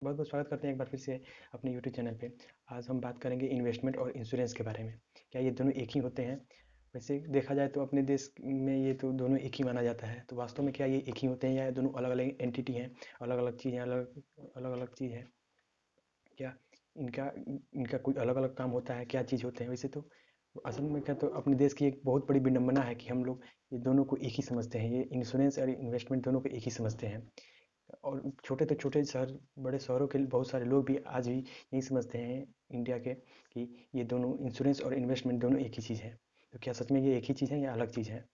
बहुत बहुत स्वागत करते हैं एक बार फिर से अपने यूट्यूब चैनल पे। आज हम बात करेंगे इन्वेस्टमेंट और इंश्योरेंस के बारे में। क्या ये दोनों एक ही होते हैं? वैसे देखा जाए तो अपने देश में ये तो दोनों एक ही माना जाता है। तो वास्तव में क्या ये एक ही होते हैं या ये दोनों अलग अलग एंटिटी हैं, अलग अलग चीज़ें, अलग अलग अलग चीज़ है? क्या इनका इनका कोई अलग अलग काम होता है? क्या चीज़ होते हैं वैसे तो? असल में क्या, तो अपने देश की एक बहुत बड़ी विडंबना है कि हम लोग ये दोनों को एक ही समझते हैं। ये इंश्योरेंस और इन्वेस्टमेंट दोनों को एक ही समझते हैं। और छोटे तो छोटे शहर, बड़े शहरों के बहुत सारे लोग भी आज भी यही समझते हैं इंडिया के, कि ये दोनों इंश्योरेंस और इन्वेस्टमेंट दोनों एक ही चीज़ है। तो क्या सच में ये एक ही चीज़ है या अलग चीज़ है?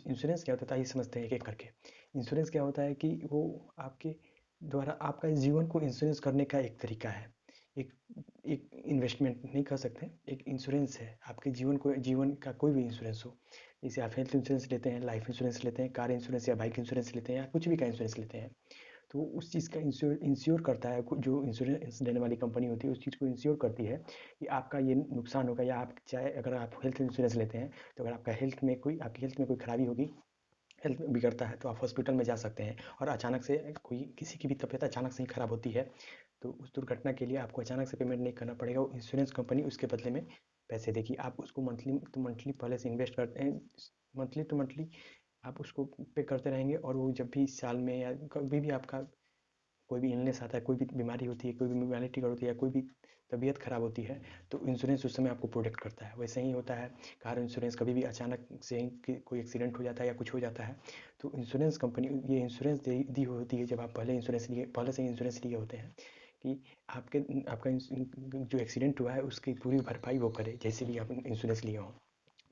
इंश्योरेंस क्या होता है ये समझते हैं एक एक करके। इंश्योरेंस क्या होता है कि वो आपके द्वारा आपका जीवन को इंश्योरेंस करने का एक तरीका है। एक एक इन्वेस्टमेंट नहीं कह सकते, एक इंश्योरेंस है आपके जीवन को, जीवन का कोई भी इंश्योरेंस हो। जैसे आप हेल्थ इंश्योरेंस लेते हैं, लाइफ इंश्योरेंस लेते हैं, कार इंश्योरेंस या बाइक इंश्योरेंस लेते हैं, या कुछ भी का इंश्योरेंस लेते हैं, तो वो उस चीज़ का इंश्योर करता है। जो इंश्योरेंस देने वाली कंपनी होती है उस चीज़ को इंश्योर करती है कि आपका ये नुकसान होगा, या आप चाहे अगर आप हेल्थ इंश्योरेंस लेते हैं तो अगर आपकी हेल्थ में कोई खराबी होगी, हेल्थ बिगड़ता है, तो आप हॉस्पिटल में जा सकते हैं। और अचानक से कोई किसी की भी तबीयत अचानक से ही खराब होती है, तो उस दुर्घटना के लिए आपको अचानक से पेमेंट नहीं करना पड़ेगा, वो इंश्योरेंस कंपनी उसके बदले में पैसे देगी। आप उसको मंथली टू मंथली पहले से इन्वेस्ट करते हैं, मंथली टू मंथली आप उसको पे करते रहेंगे, और वो जब भी साल में या कभी भी आपका कोई भी इलनेस आता है, कोई भी बीमारी होती है, कोई भी बीमारी ट्रिगर होती है, या कोई भी तबीयत खराब होती है, तो इंश्योरेंस उस समय आपको प्रोटेक्ट करता है। वैसे ही होता है कार इंश्योरेंस, कभी भी अचानक से ही कोई एक्सीडेंट हो जाता है या कुछ हो जाता है, तो इंश्योरेंस कंपनी ये इंश्योरेंस दी होती है। जब आप पहले से ही इंश्योरेंस लिए होते हैं कि आपके आपका जो एक्सीडेंट हुआ है उसकी पूरी भरपाई वो करे, जैसे भी आप इंश्योरेंस लिए हों।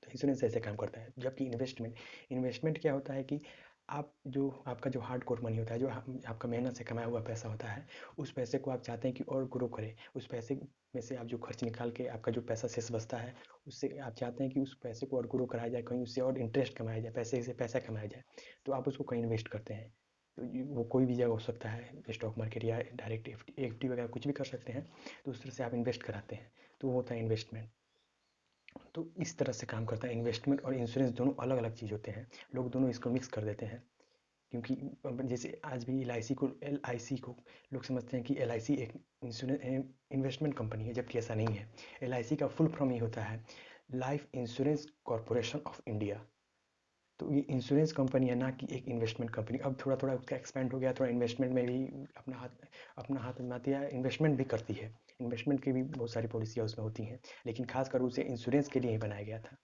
तो इंश्योरेंस ऐसे काम करता है। जबकि इन्वेस्टमेंट इन्वेस्टमेंट क्या होता है कि आपका जो हार्ड कोर मनी होता है, जो आपका मेहनत से कमाया हुआ पैसा होता है, उस पैसे को आप चाहते हैं कि और ग्रो करे। उस पैसे में से आप जो खर्च निकाल के आपका जो पैसा शेष बचता है, उससे आप चाहते हैं कि उस पैसे को और ग्रो कराया जाए, कहीं उससे और इंटरेस्ट कमाया जाए, पैसे से पैसा कमाया जाए। तो आप उसको कहीं इन्वेस्ट करते हैं। तो वो कोई भी जगह हो सकता है, स्टॉक मार्केट या डायरेक्ट एफ डी वगैरह कुछ भी कर सकते हैं। तो उस तरह से आप इन्वेस्ट कराते हैं, तो वो होता है इन्वेस्टमेंट। तो इस तरह से काम करता है। इन्वेस्टमेंट और इंश्योरेंस दोनों अलग अलग चीज़ होते हैं। लोग दोनों इसको मिक्स कर देते हैं, क्योंकि जैसे आज भी एल आई सी को लोग समझते हैं कि एल आई सी एक इंश्योरेंस इन्वेस्टमेंट कंपनी है, जबकि ऐसा नहीं है। एल आई सी का फुल फॉर्म ये होता है, life insurance corporation of India. तो ये इंश्योरेंस कंपनी है, ना कि एक इन्वेस्टमेंट कंपनी। अब थोड़ा थोड़ा उसका एक्सपेंड हो गया, थोड़ा इन्वेस्टमेंट में भी अपना हाथ आजमाती है, इन्वेस्टमेंट भी करती है। इन्वेस्टमेंट की भी बहुत सारी पॉलिसियाँ उसमें होती हैं, लेकिन खासकर उसे इंश्योरेंस के लिए ही बनाया गया था।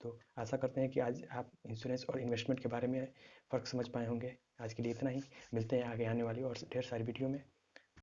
तो आशा करते हैं कि आज आप इंश्योरेंस और इन्वेस्टमेंट के बारे में फ़र्क समझ पाए होंगे। आज के लिए इतना ही। मिलते हैं आगे आने वाली और ढेर सारी वीडियो में।